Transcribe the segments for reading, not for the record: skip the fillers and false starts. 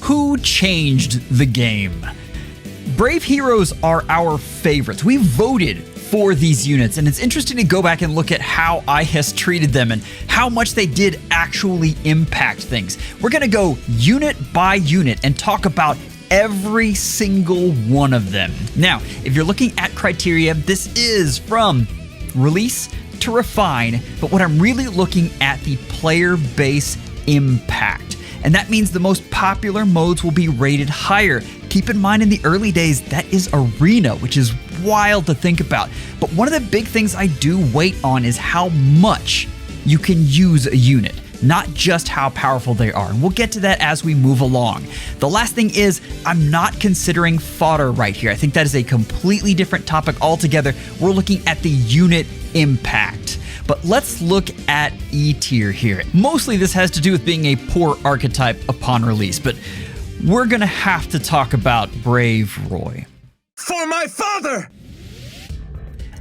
who changed the game? Brave heroes are our favorites. We voted for these units, and it's interesting to go back and look at how IS treated them and how much they did actually impact things. We're gonna go unit by unit and talk about every single one of them. Now, if you're looking at criteria, this is from release to refine, but what I'm really looking at the player base impact. And that means the most popular modes will be rated higher. Keep in mind in the early days, that is Arena, which is wild to think about. But one of the big things I do wait on is how much you can use a unit, not just how powerful they are. And we'll get to that as we move along. The last thing is, I'm not considering fodder right here. I think that is a completely different topic altogether. We're looking at the unit impact. But let's look at E tier here. Mostly this has to do with being a poor archetype upon release, but we're gonna have to talk about Brave Roy. For my father!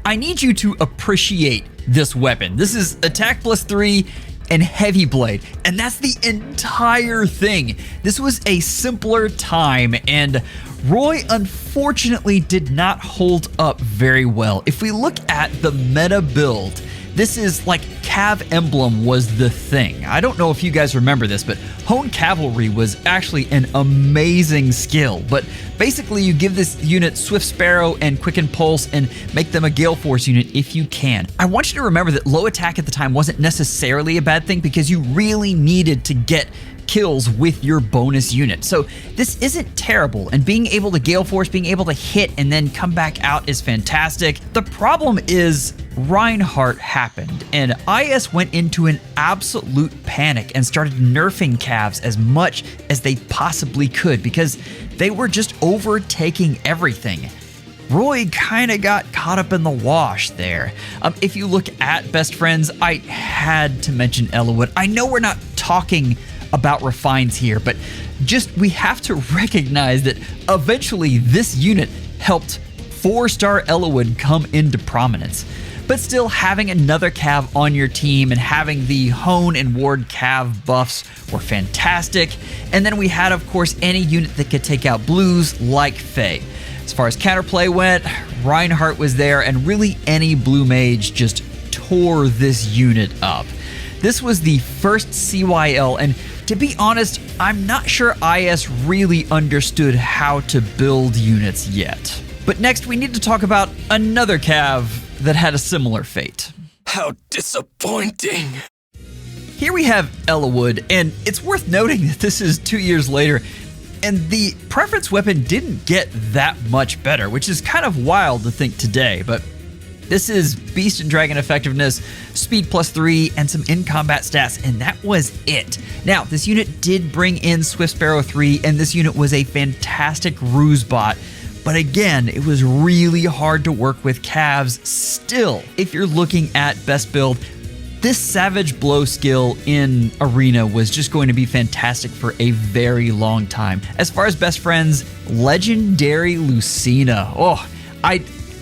I need you to appreciate this weapon. This is attack +3 and heavy blade, and that's the entire thing. This was a simpler time, and Roy unfortunately did not hold up very well. If we look at the meta build, this is like Cav Emblem was the thing. I don't know if you guys remember this, but Hone Cavalry was actually an amazing skill. But basically you give this unit Swift Sparrow and Quicken Pulse and make them a Gale Force unit if you can. I want you to remember that low attack at the time wasn't necessarily a bad thing because you really needed to get kills with your bonus unit. So this isn't terrible, and being able to Gale Force, being able to hit and then come back out is fantastic. The problem is Reinhardt happened, and IS went into an absolute panic and started nerfing Cavs as much as they possibly could because they were just overtaking everything. Roy kind of got caught up in the wash there. If you look at Best Friends, I had to mention Eliwood. I know we're not talking about refines here, but just we have to recognize that eventually this unit helped 4-star Eliwood come into prominence. But still, having another Cav on your team and having the Hone and Ward Cav buffs were fantastic. And then we had, of course, any unit that could take out blues like Faye. As far as counterplay went, Reinhardt was there, and really any blue mage just tore this unit up. This was the first CYL, and to be honest, I'm not sure IS really understood how to build units yet. But next, we need to talk about another Cav that had a similar fate. How disappointing. Here we have Eliwood, and it's worth noting that this is 2 years later, and the preference weapon didn't get that much better, which is kind of wild to think today, but this is Beast and Dragon effectiveness, speed +3, and some in-combat stats, and that was it. Now, this unit did bring in Swift Sparrow 3, and this unit was a fantastic ruse bot, but again, it was really hard to work with Cavs still. If you're looking at best build, this Savage Blow skill in Arena was just going to be fantastic for a very long time. As far as best friends, legendary Lucina.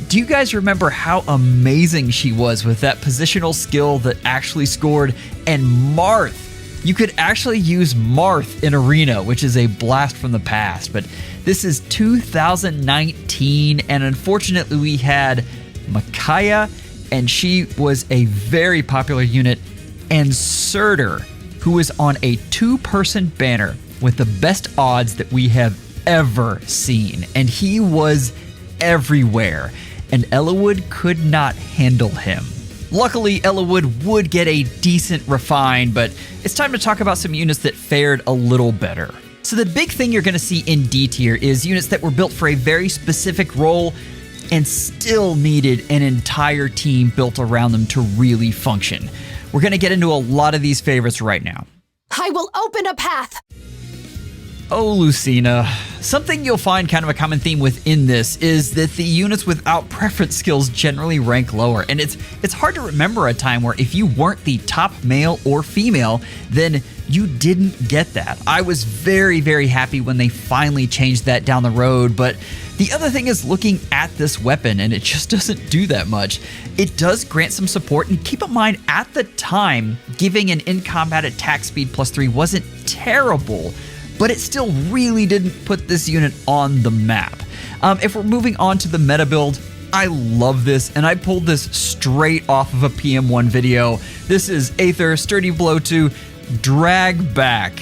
Do you guys remember how amazing she was with that positional skill that actually scored? And Marth, you could actually use Marth in Arena, which is a blast from the past. But this is 2019, and unfortunately we had Micaiah, and she was a very popular unit, and Surtur, who was on a 2-person banner with the best odds that we have ever seen. And he was everywhere, and Eliwood could not handle him. Luckily, Eliwood would get a decent refine, but it's time to talk about some units that fared a little better. So the big thing you're going to see in D tier is units that were built for a very specific role and still needed an entire team built around them to really function. We're going to get into a lot of these favorites right now. I will open a path. Oh, Lucina. Something you'll find kind of a common theme within this is that the units without preference skills generally rank lower, and it's hard to remember a time where if you weren't the top male or female, then you didn't get that. I was very, very happy when they finally changed that down the road, but the other thing is looking at this weapon, and it just doesn't do that much. It does grant some support, and keep in mind, at the time, giving an in-combat attack speed +3 wasn't terrible, but it still really didn't put this unit on the map. If we're moving on to the meta build, I love this, and I pulled this straight off of a PM1 video. This is Aether, Sturdy Blow 2, Drag Back,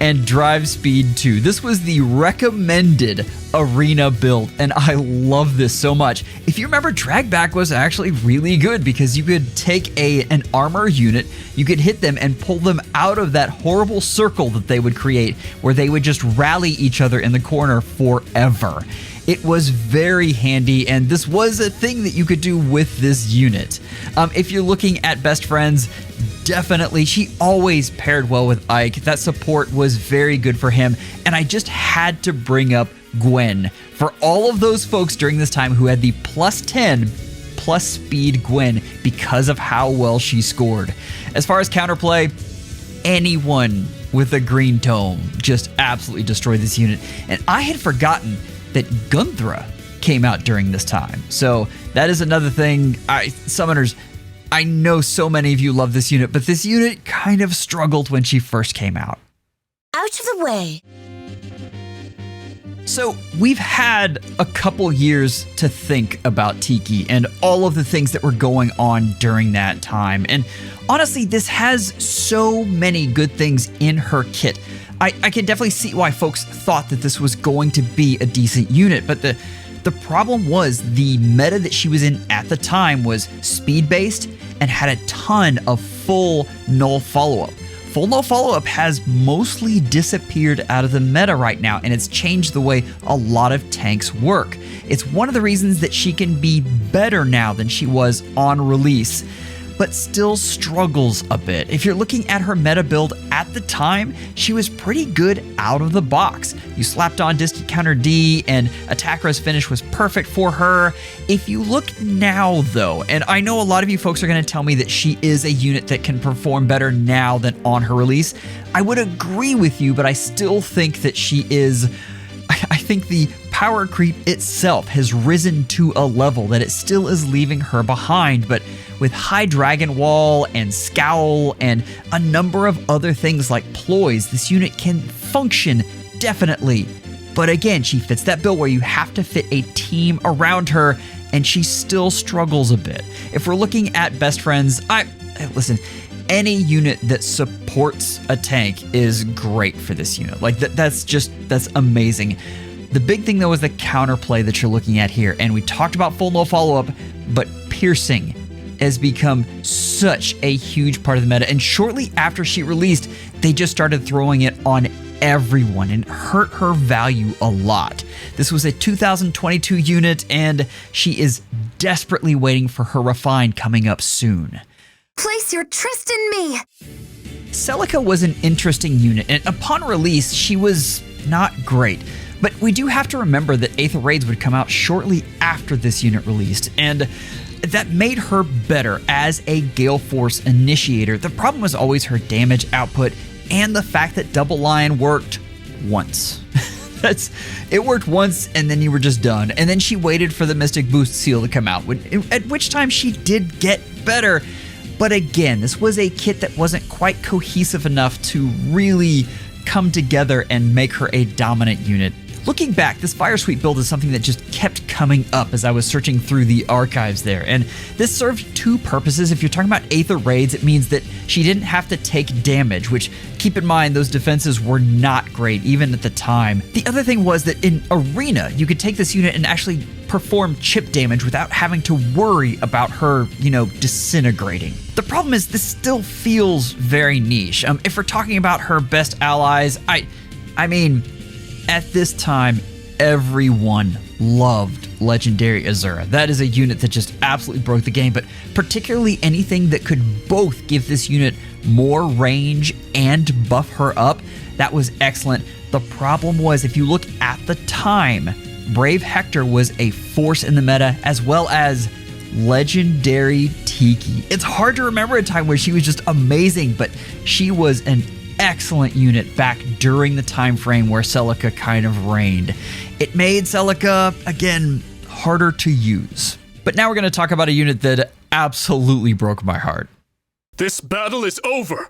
and Drive Speed 2. This was the recommended arena build, and I love this so much. If you remember, Drag Back was actually really good because you could take an armor unit, you could hit them and pull them out of that horrible circle that they would create where they would just rally each other in the corner forever. It was very handy, and this was a thing that you could do with this unit. If you're looking at best friends, definitely, she always paired well with Ike. That support was very good for him, and I just had to bring up Gwen. For all of those folks during this time who had the +10, plus speed Gwen because of how well she scored. As far as counterplay, anyone with a green tome just absolutely destroyed this unit, and I had forgotten that Gunthra came out during this time. So that is another thing. Summoners, I know so many of you love this unit, but this unit kind of struggled when she first came out. Out of the way. So we've had a couple years to think about Tiki and all of the things that were going on during that time. And honestly, this has so many good things in her kit. I can definitely see why folks thought that this was going to be a decent unit, but the problem was the meta that she was in at the time was speed-based and had a ton of full null follow-up. Full null follow-up has mostly disappeared out of the meta right now, and it's changed the way a lot of tanks work. It's one of the reasons that she can be better now than she was on release, but still struggles a bit. If you're looking at her meta build at the time, she was pretty good out of the box. You slapped on Distant Counter D, and Attacker's finish was perfect for her. If you look now, though, and I know a lot of you folks are going to tell me that she is a unit that can perform better now than on her release, I would agree with you, but I still think that she is... I think the power creep itself has risen to a level that it still is leaving her behind, but with High Dragon Wall and Scowl and a number of other things like ploys, this unit can function definitely. But again, she fits that bill where you have to fit a team around her, and she still struggles a bit. If we're looking at best friends, listen, any unit that supports a tank is great for this unit. Like that's amazing. The big thing though is the counterplay that you're looking at here, and we talked about full null follow-up, but piercing has become such a huge part of the meta, and shortly after she released, they just started throwing it on everyone and hurt her value a lot. This was a 2022 unit, and she is desperately waiting for her refine coming up soon. Place your trust in me. Celica was an interesting unit, and upon release, she was not great. But we do have to remember that Aether Raids would come out shortly after this unit released, and that made her better as a Gale Force initiator. The problem was always her damage output and the fact that Double Lion worked once. It worked once, and then you were just done. And then she waited for the Mystic Boost seal to come out, at which time she did get better. But again, this was a kit that wasn't quite cohesive enough to really come together and make her a dominant unit. Looking back, this Fire Sweep build is something that just kept coming up as I was searching through the archives there, and this served two purposes. If you're talking about Aether Raids, it means that she didn't have to take damage, which, keep in mind, those defenses were not great, even at the time. The other thing was that in Arena, you could take this unit and actually perform chip damage without having to worry about her, disintegrating. The problem is this still feels very niche. If we're talking about her best allies, I mean, at this time, everyone loved Legendary Azura. That is a unit that just absolutely broke the game, but particularly anything that could both give this unit more range and buff her up, that was excellent. The problem was, if you look at the time, Brave Hector was a force in the meta, as well as Legendary Tiki. It's hard to remember a time where she was just amazing, but she was an excellent unit back during the time frame where Celica kind of reigned. It made Celica, again, harder to use. But now we're going to talk about a unit that absolutely broke my heart. This battle is over.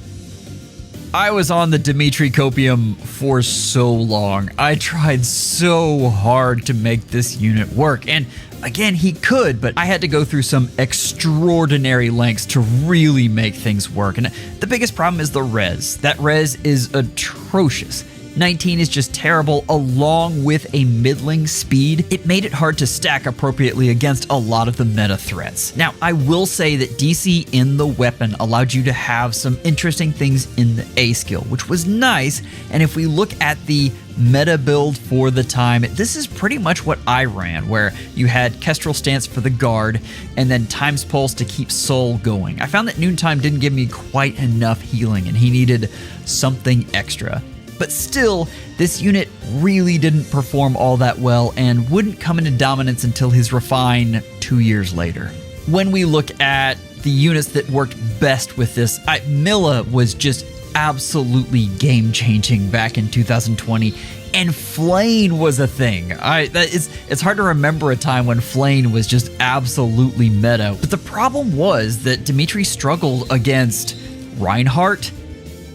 I was on the Dimitri copium for so long. I tried so hard to make this unit work, and again, he could, but I had to go through some extraordinary lengths to really make things work. And the biggest problem is the res. That res is atrocious. 19 is just terrible, along with a middling speed. It made it hard to stack appropriately against a lot of the meta threats. Now, I will say that DC in the weapon allowed you to have some interesting things in the A skill, which was nice. And if we look at the meta build for the time, this is pretty much what I ran, where you had Kestrel Stance for the guard, and then Time's Pulse to keep Soul going. I found that Noontime didn't give me quite enough healing, and he needed something extra. But still, this unit really didn't perform all that well and wouldn't come into dominance until his refine 2 years later. When we look at the units that worked best with this, Milla was just absolutely game-changing back in 2020, and Flayn was a thing. It's hard to remember a time when Flayn was just absolutely meta. But the problem was that Dimitri struggled against Reinhardt,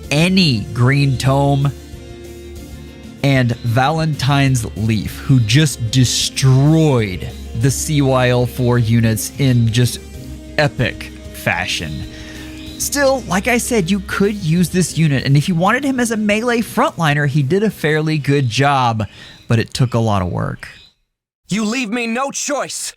any Green Tome, and Valentine's Leaf, who just destroyed the CYL 4 units in just epic fashion. Still, like I said, you could use this unit, and if you wanted him as a melee frontliner, he did a fairly good job, but it took a lot of work. You leave me no choice.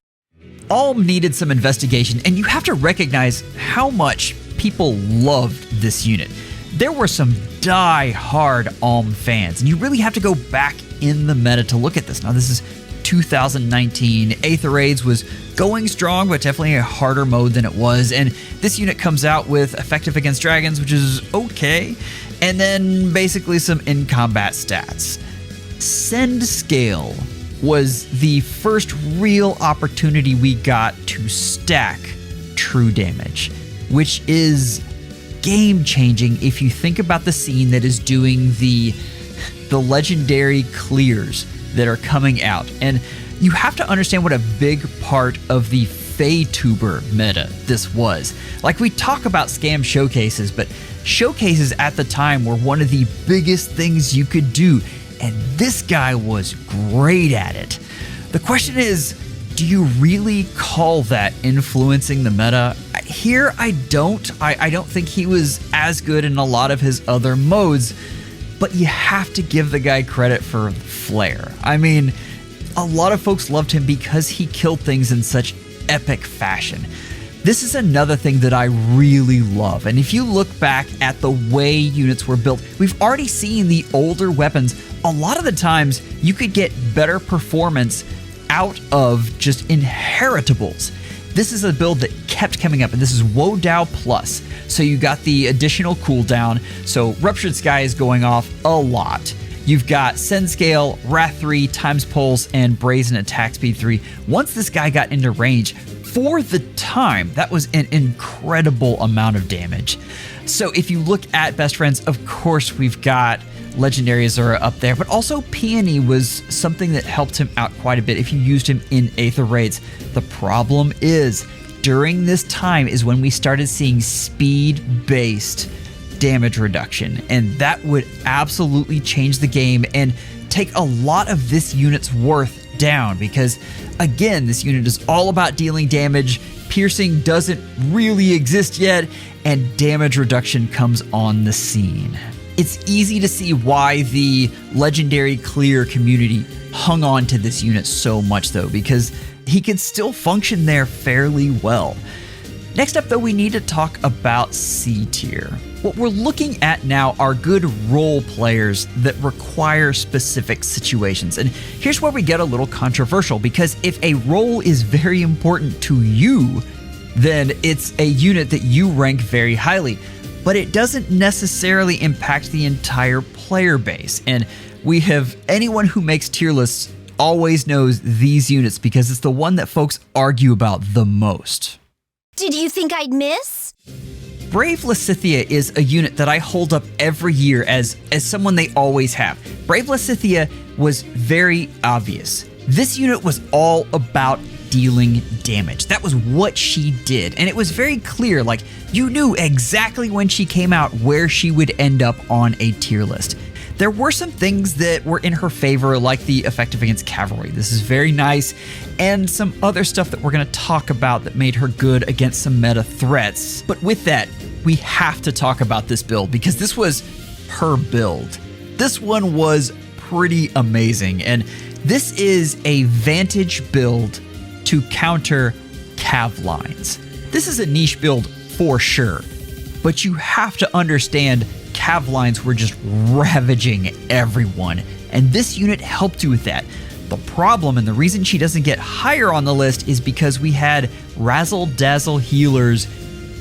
Alm needed some investigation, and you have to recognize how much people loved this unit. There were some die-hard Alm fans, and you really have to go back in the meta to look at this. Now, this is 2019. Aether Raids was going strong, but definitely a harder mode than it was, and this unit comes out with Effective Against Dragons, which is okay, and then basically some in-combat stats. Send Scale was the first real opportunity we got to stack true damage, which is game-changing if you think about the scene that is doing the legendary clears that are coming out. And you have to understand what a big part of the Feytuber meta this was. Like, we talk about scam showcases, but showcases at the time were one of the biggest things you could do, and this guy was great at it. The question is, do you really call that influencing the meta? Here, I don't think he was as good in a lot of his other modes, but you have to give the guy credit for flair. I mean, a lot of folks loved him because he killed things in such epic fashion. This is another thing that I really love, and if you look back at the way units were built, we've already seen the older weapons. A lot of the times, you could get better performance out of just inheritables. This is a build that kept coming up, and this is Woe Dao Plus. So you got the additional cooldown, so Ruptured Sky is going off a lot. You've got Send Scale, Wrath 3, Times Pulse, and Brazen Attack Speed 3. Once this guy got into range, for the time, that was an incredible amount of damage. So if you look at Best Friends, of course we've got Legendary Azura up there, but also Peony was something that helped him out quite a bit if you used him in Aether Raids. The problem is, during this time is when we started seeing speed-based damage reduction, and that would absolutely change the game and take a lot of this unit's worth down, because again, this unit is all about dealing damage. Piercing doesn't really exist yet, and damage reduction comes on the scene. It's easy to see why the legendary clear community hung on to this unit so much though, because he could still function there fairly well. Next up though, we need to talk about C tier. What we're looking at now are good role players that require specific situations. And here's where we get a little controversial, because if a role is very important to you, then it's a unit that you rank very highly. But it doesn't necessarily impact the entire player base. And we have anyone who makes tier lists always knows these units because it's the one that folks argue about the most. Did you think I'd miss? Brave Lysithea is a unit that I hold up every year as someone they always have. Brave Lysithea was very obvious. This unit was all about dealing damage. That was what she did. And it was very clear, like, you knew exactly when she came out where she would end up on a tier list. There were some things that were in her favor, like the effective against cavalry. This is very nice. And some other stuff that we're going to talk about that made her good against some meta threats. But with that, we have to talk about this build because this was her build. This one was pretty amazing. And this is a Vantage build to counter cav lines. This is a niche build for sure. But you have to understand cav lines were just ravaging everyone, and this unit helped you with that. The problem, and the reason she doesn't get higher on the list, is because we had razzle-dazzle healers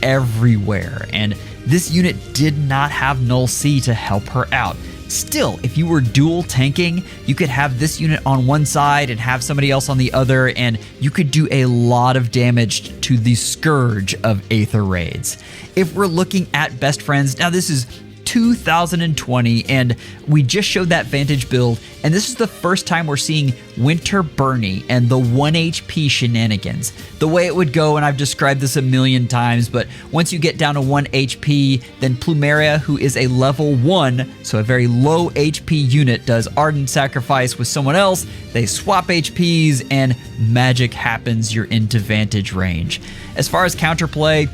everywhere, and this unit did not have Null C to help her out. Still, if you were dual tanking, you could have this unit on one side and have somebody else on the other, and you could do a lot of damage to the scourge of Aether Raids. If we're looking at best friends, now this is 2020, and we just showed that Vantage build, and this is the first time we're seeing Winter Bernie and the 1 HP shenanigans. The way it would go, and I've described this a million times, but once you get down to 1 HP, then Plumeria, who is a level 1, so a very low HP unit, does Ardent Sacrifice with someone else, they swap HPs, and magic happens, you're into Vantage range. As far as counterplay,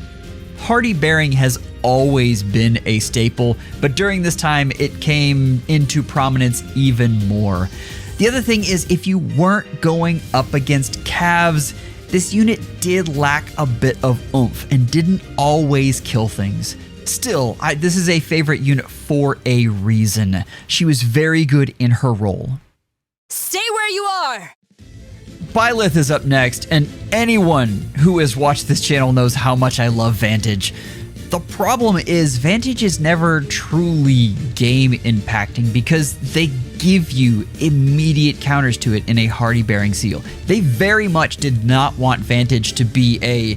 Hardy Bearing has always been a staple, but during this time it came into prominence even more. The other thing is, if you weren't going up against calves, this unit did lack a bit of oomph and didn't always kill things. Still, this is a favorite unit for a reason. She was very good in her role. Stay where you are! Byleth is up next, and anyone who has watched this channel knows how much I love Vantage. The problem is, Vantage is never truly game impacting because they give you immediate counters to it in a Hardy Bearing seal. They very much did not want Vantage to be a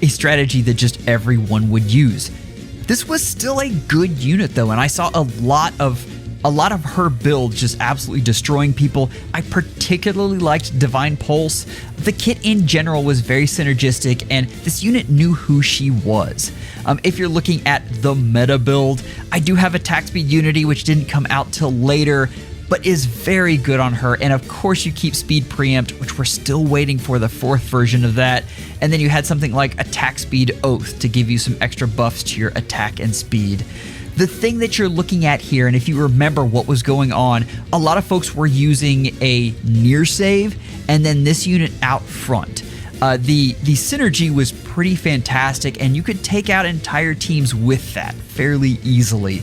strategy that just everyone would use. This was still a good unit though, and I saw a lot of her build just absolutely destroying people. I particularly liked Divine Pulse. The kit in general was very synergistic, and this unit knew who she was. If you're looking at the meta build, I do have Attack Speed Unity, which didn't come out till later, but is very good on her. And of course you keep Speed Preempt, which we're still waiting for the 4th version of that. And then you had something like Attack Speed Oath to give you some extra buffs to your attack and speed. The thing that you're looking at here, and if you remember what was going on, a lot of folks were using a near save and then this unit out front. The synergy was pretty fantastic, and you could take out entire teams with that fairly easily.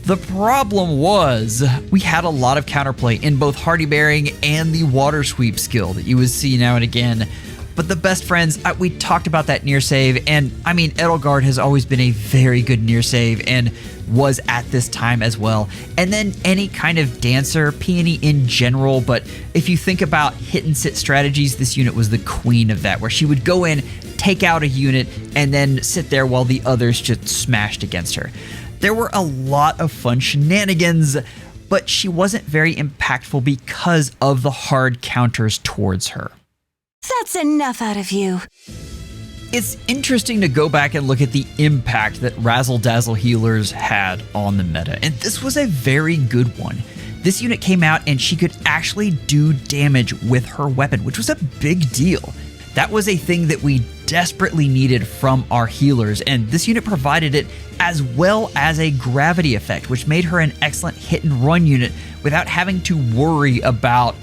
The problem was we had a lot of counterplay in both Hardy Bearing and the Water Sweep skill that you would see now and again. But the best friends, we talked about that near save, and I mean, Edelgard has always been a very good near save and was at this time as well. And then any kind of dancer, peony in general, but if you think about hit and sit strategies, this unit was the queen of that, where she would go in, take out a unit, and then sit there while the others just smashed against her. There were a lot of fun shenanigans, but she wasn't very impactful because of the hard counters towards her. That's enough out of you. It's interesting to go back and look at the impact that Razzle Dazzle healers had on the meta, and this was a very good one. This unit came out and she could actually do damage with her weapon, which was a big deal. That was a thing that we desperately needed from our healers, and this unit provided it, as well as a gravity effect, which made her an excellent hit and run unit without having to worry about,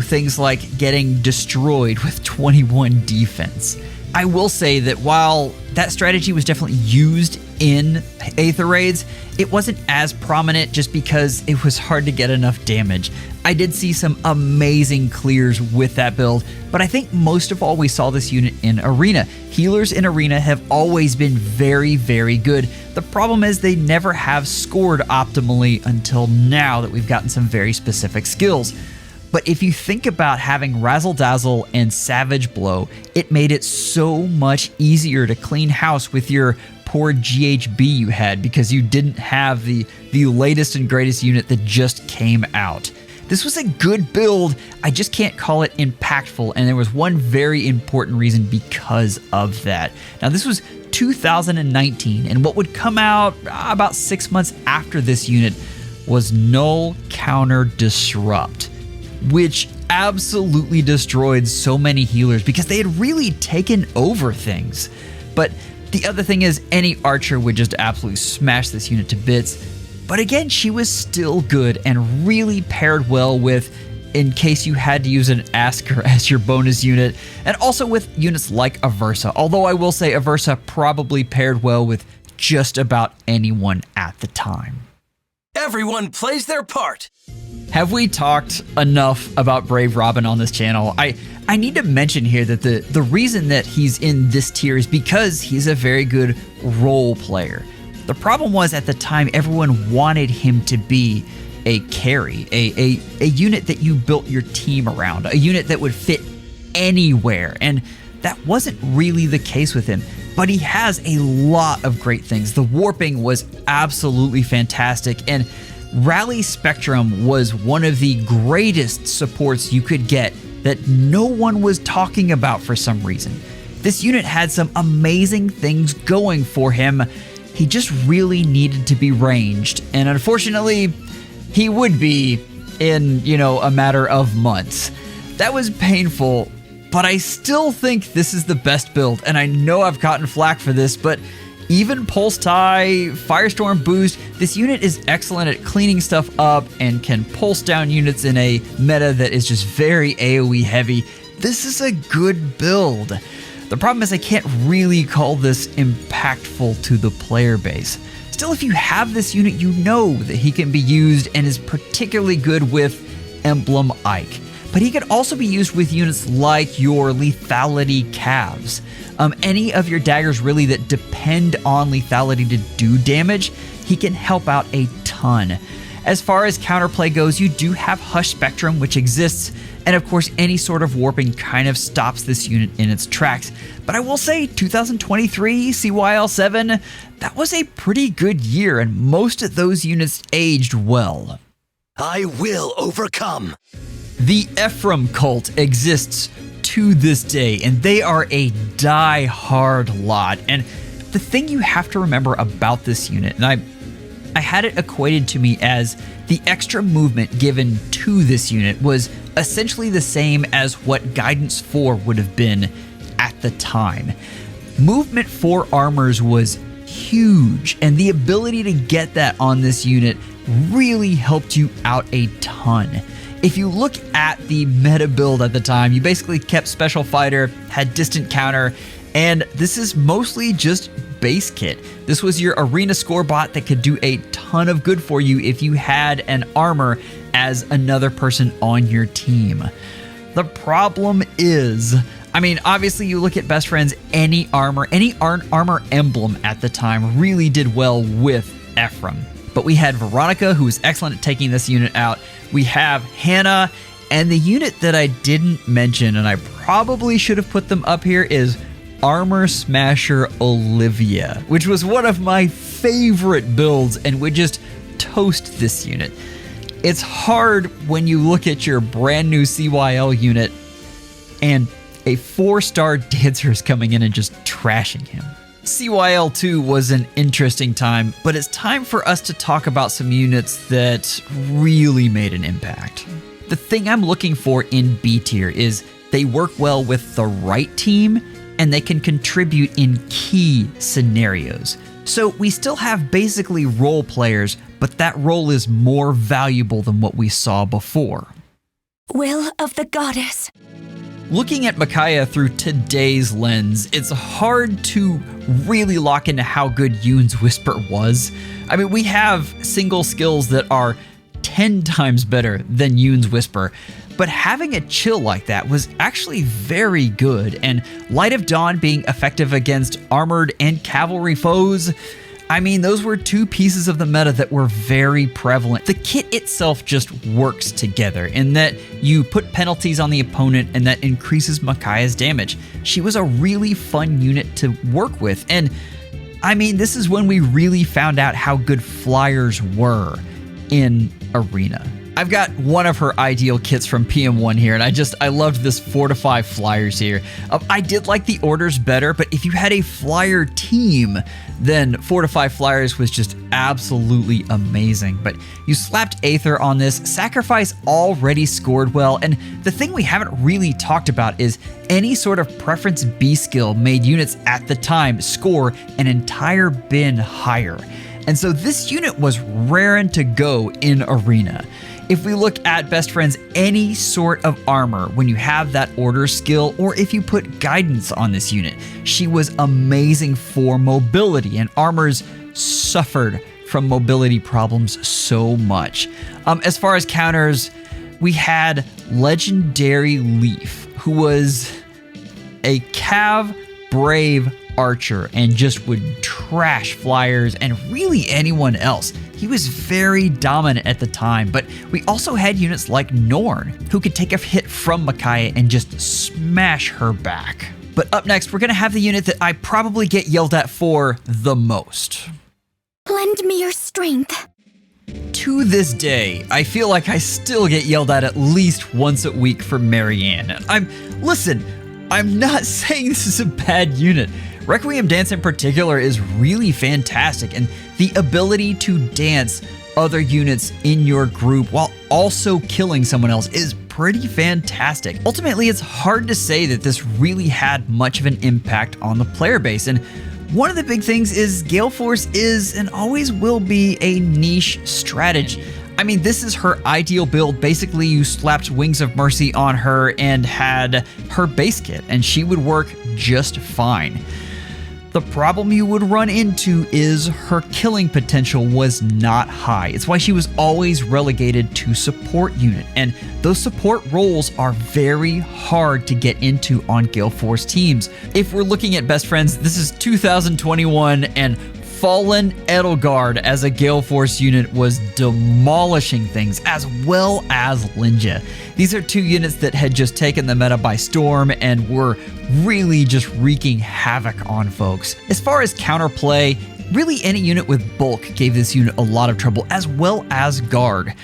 things like getting destroyed with 21 defense. I will say that while that strategy was definitely used in Aether Raids, it wasn't as prominent just because it was hard to get enough damage. I did see some amazing clears with that build, but I think most of all we saw this unit in Arena. Healers in Arena have always been very, very good. The problem is they never have scored optimally until now that we've gotten some very specific skills. But if you think about having Razzle Dazzle and Savage Blow, it made it so much easier to clean house with your poor GHB you had because you didn't have the latest and greatest unit that just came out. This was a good build, I just can't call it impactful, and there was one very important reason because of that. Now this was 2019, and what would come out about 6 months after this unit was Null Counter Disrupt, which absolutely destroyed so many healers because they had really taken over things. But the other thing is, any archer would just absolutely smash this unit to bits. But again, she was still good and really paired well with, in case you had to use an Asker as your bonus unit, and also with units like Aversa, although I will say Aversa probably paired well with just about anyone at the time. Everyone plays their part. Have we talked enough about Brave Robin on this channel? I need to mention here that the reason that he's in this tier is because he's a very good role player. The problem was, at the time, everyone wanted him to be a carry, a unit that you built your team around, a unit that would fit anywhere, and that wasn't really the case with him. But he has a lot of great things. The warping was absolutely fantastic, and Rally Spectrum was one of the greatest supports you could get that no one was talking about for some reason. This unit had some amazing things going for him. He just really needed to be ranged, and unfortunately, he would be in, a matter of months. That was painful, but I still think this is the best build, and I know I've gotten flack for this, but even Pulse Tie, Firestorm Boost, this unit is excellent at cleaning stuff up and can pulse down units in a meta that is just very AoE heavy. This is a good build. The problem is I can't really call this impactful to the player base. Still, if you have this unit, you know that he can be used and is particularly good with Emblem Ike. But he could also be used with units like your lethality calves. Any of your daggers really that depend on lethality to do damage, he can help out a ton. As far as counterplay goes, you do have Hush Spectrum, which exists, and of course any sort of warping kind of stops this unit in its tracks. But I will say 2023 CYL 7, that was a pretty good year, and most of those units aged well. I will overcome. The Ephraim cult exists to this day, and they are a die-hard lot. And the thing you have to remember about this unit, and I had it equated to me as the extra movement given to this unit was essentially the same as what Guidance 4 would have been at the time. Movement 4 armors was huge, and the ability to get that on this unit really helped you out a ton. If you look at the meta build at the time, you basically kept Special Fighter, had Distant Counter, and this is mostly just base kit. This was your arena score bot that could do a ton of good for you if you had an armor as another person on your team. The problem is, obviously you look at Best Friends, any armor emblem at the time really did well with Ephraim. But we had Veronica, who was excellent at taking this unit out. We have Hannah, and the unit that I didn't mention, and I probably should have put them up here, is Armor Smasher Olivia, which was one of my favorite builds and would just toast this unit. It's hard when you look at your brand new CYL unit and a 4-star dancer is coming in and just trashing him. CYL 2 was an interesting time, but it's time for us to talk about some units that really made an impact. The thing I'm looking for in B tier is they work well with the right team and they can contribute in key scenarios. So we still have basically role players, but that role is more valuable than what we saw before. Will of the Goddess. Looking at Micaiah through today's lens, it's hard to really lock into how good Yoon's Whisper was. We have single skills that are 10 times better than Yoon's Whisper, but having a chill like that was actually very good, and Light of Dawn being effective against armored and cavalry foes, those were two pieces of the meta that were very prevalent. The kit itself just works together in that you put penalties on the opponent and that increases Micaiah's damage. She was a really fun unit to work with, and this is when we really found out how good flyers were in Arena. I've got one of her ideal kits from PM1 here, and I loved this 4 to 5 flyers here. I did like the orders better, but if you had a flyer team, then 4 to 5 flyers was just absolutely amazing. But you slapped Aether on this, sacrifice already scored well, and the thing we haven't really talked about is any sort of preference B skill made units at the time score an entire bin higher. And so this unit was raring to go in Arena. If we look at Best Friends, any sort of armor, when you have that order skill, or if you put guidance on this unit, she was amazing for mobility, and armors suffered from mobility problems so much. As far as counters, we had Legendary Leaf, who was a Cav Brave archer and just would trash flyers and really anyone else. He was very dominant at the time, but we also had units like Norn, who could take a hit from Micaiah and just smash her back. But up next, we're gonna have the unit that I probably get yelled at for the most. Lend me your strength. To this day, I feel like I still get yelled at least once a week for Marianne. I'm not saying this is a bad unit. Requiem Dance in particular is really fantastic, and the ability to dance other units in your group while also killing someone else is pretty fantastic. Ultimately, it's hard to say that this really had much of an impact on the player base, and one of the big things is Gale Force is and always will be a niche strategy. I mean, this is her ideal build. Basically, you slapped Wings of Mercy on her and had her base kit, and she would work just fine. The problem you would run into is her killing potential was not high. It's why she was always relegated to support unit, and those support roles are very hard to get into on Gale Force teams. If we're looking at Best Friends, this is 2021, and Fallen Edelgard as a Gale Force unit was demolishing things, as well as Linja. These are two units that had just taken the meta by storm and were really just wreaking havoc on folks. As far as counterplay, really any unit with bulk gave this unit a lot of trouble, as well as guard.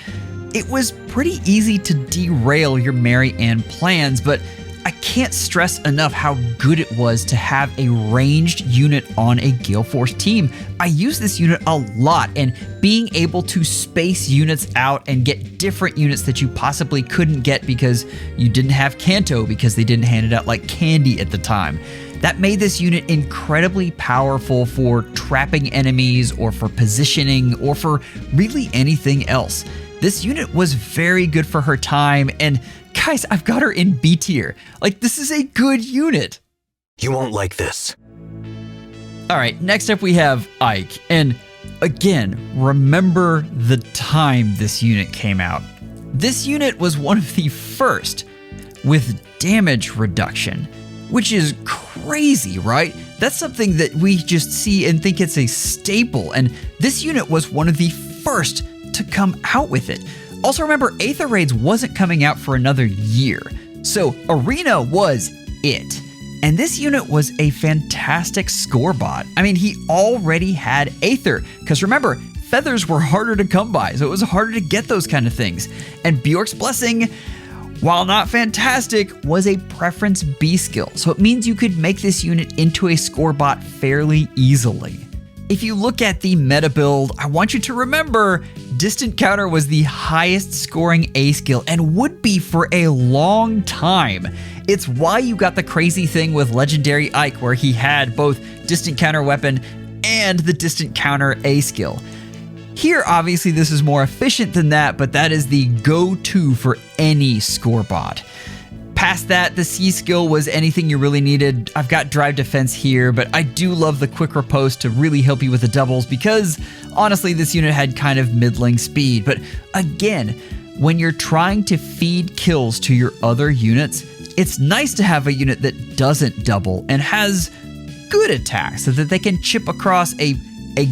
It was pretty easy to derail your Marianne plans, but I can't stress enough how good it was to have a ranged unit on a Gale Force team. I use this unit a lot, and being able to space units out and get different units that you possibly couldn't get because you didn't have Canto because they didn't hand it out like candy at the time. That made this unit incredibly powerful for trapping enemies or for positioning or for really anything else. This unit was very good for her time, and guys, I've got her in B tier. Like, this is a good unit. You won't like this. All right, next up we have Ike. And again, remember the time this unit came out. This unit was one of the first with damage reduction, which is crazy, right? That's something that we just see and think it's a staple. And this unit was one of the first to come out with it. Also remember, Aether Raids wasn't coming out for another year, so Arena was it. And this unit was a fantastic score bot. I mean, he already had Aether, because remember, feathers were harder to come by, so it was harder to get those kind of things. And Bjork's Blessing, while not fantastic, was a preference B skill, so it means you could make this unit into a score bot fairly easily. If you look at the meta build, I want you to remember Distant Counter was the highest scoring A skill and would be for a long time. It's why you got the crazy thing with Legendary Ike where he had both Distant Counter weapon and the Distant Counter A skill. Here, obviously, this is more efficient than that, but that is the go-to for any score bot. Past that, the C skill was anything you really needed. I've got Drive Defense here, but I do love the Quick Riposte to really help you with the doubles because, honestly, this unit had kind of middling speed. But again, when you're trying to feed kills to your other units, it's nice to have a unit that doesn't double and has good attacks so that they can chip across a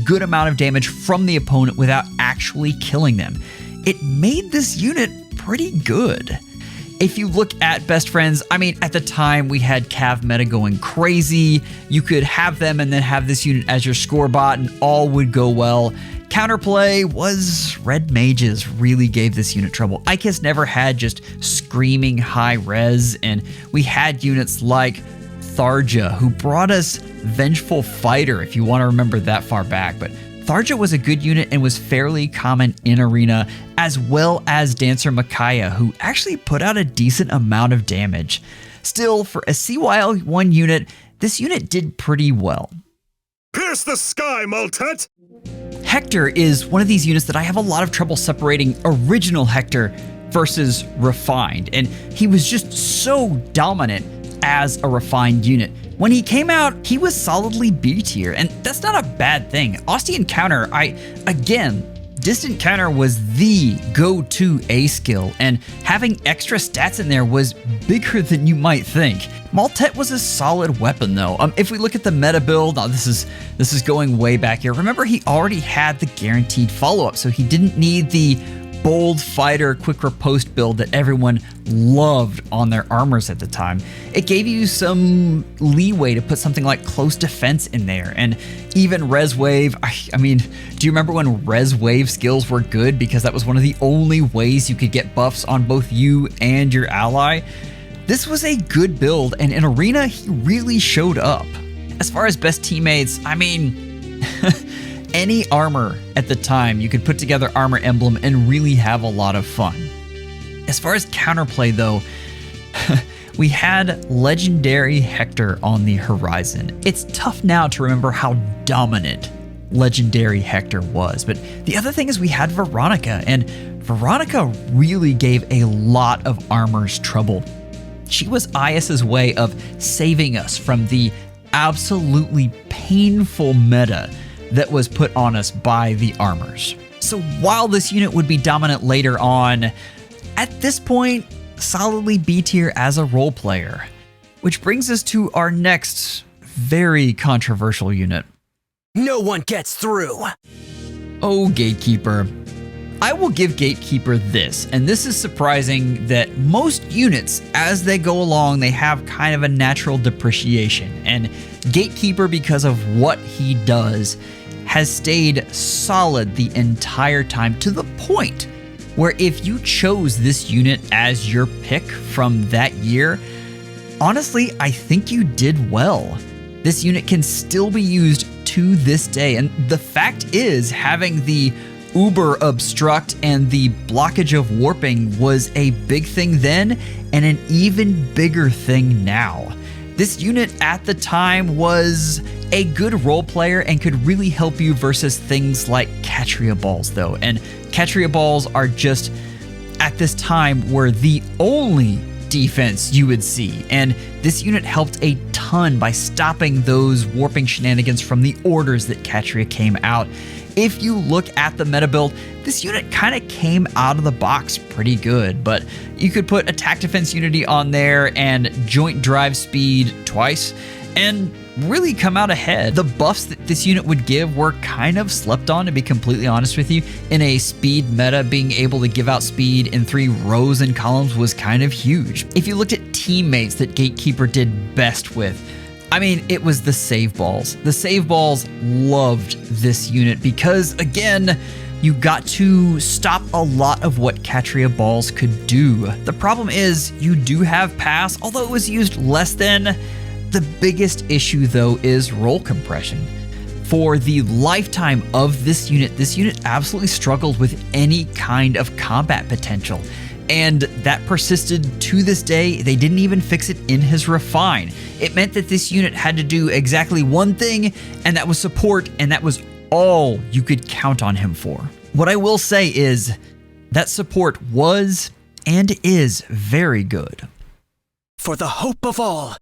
good amount of damage from the opponent without actually killing them. It made this unit pretty good. If you look at Best Friends, I mean, at the time we had Cav meta going crazy. You could have them and then have this unit as your score bot and all would go well. Counterplay was red mages really gave this unit trouble. Icus never had just screaming high res, and we had units like Tharja, who brought us Vengeful Fighter, if you want to remember that far back. But Tharja was a good unit and was fairly common in Arena, as well as Dancer Micaiah, who actually put out a decent amount of damage. Still, for a CYL 1 unit, this unit did pretty well. Pierce the sky, Maltet! Hector is one of these units that I have a lot of trouble separating original Hector versus refined, and he was just so dominant as a refined unit. When he came out, he was solidly B tier, and that's not a bad thing. Ostian Counter, Distant Counter was the go-to A skill, and having extra stats in there was bigger than you might think. Maltet was a solid weapon though. If we look at the meta build, this is going way back here. Remember, he already had the guaranteed follow-up, so he didn't need the bold fighter quick riposte build that everyone loved on their armors at the time. It gave you some leeway to put something like close defense in there, and even res wave. I mean, do you remember when res wave skills were good because that was one of the only ways you could get buffs on both you and your ally? This was a good build, and in Arena he really showed up. As far as best teammates, I mean any armor at the time, you could put together Armor Emblem and really have a lot of fun. As far as counterplay though, we had Legendary Hector on the horizon. It's tough now to remember how dominant Legendary Hector was, but the other thing is we had Veronica, and Veronica really gave a lot of armors trouble. She was Ias's way of saving us from the absolutely painful meta that was put on us by the armors. So while this unit would be dominant later on, at this point, solidly B tier as a role player. Which brings us to our next very controversial unit. No one gets through. Oh, Gatekeeper. I will give Gatekeeper this, and this is surprising that most units, as they go along, they have kind of a natural depreciation. And Gatekeeper, because of what he does, has stayed solid the entire time, to the point where if you chose this unit as your pick from that year, honestly, I think you did well. This unit can still be used to this day, and the fact is, having the Uber Obstruct and the blockage of warping was a big thing then, and an even bigger thing now. This unit at the time was a good role player and could really help you versus things like Catria Balls though, and Catria Balls are just, at this time, were the only defense you would see, and this unit helped a ton by stopping those warping shenanigans from the orders that Catria came out. If you look at the meta build, this unit kind of came out of the box pretty good, but you could put attack defense unity on there and joint drive speed twice and really come out ahead. The buffs that this unit would give were kind of slept on, to be completely honest with you. In a speed meta, being able to give out speed in 3 rows and columns was kind of huge. If you looked at teammates that Gatekeeper did best with, I mean, it was the save balls. The save balls loved this unit because, again, you got to stop a lot of what Catria Balls could do. The problem is you do have pass, although it was used less than. The biggest issue though is roll compression. For the lifetime of this unit absolutely struggled with any kind of combat potential. And that persisted to this day. They didn't even fix it in his refine. It meant that this unit had to do exactly one thing, and that was support, and that was all you could count on him for. What I will say is that support was and is very good. For the hope of all.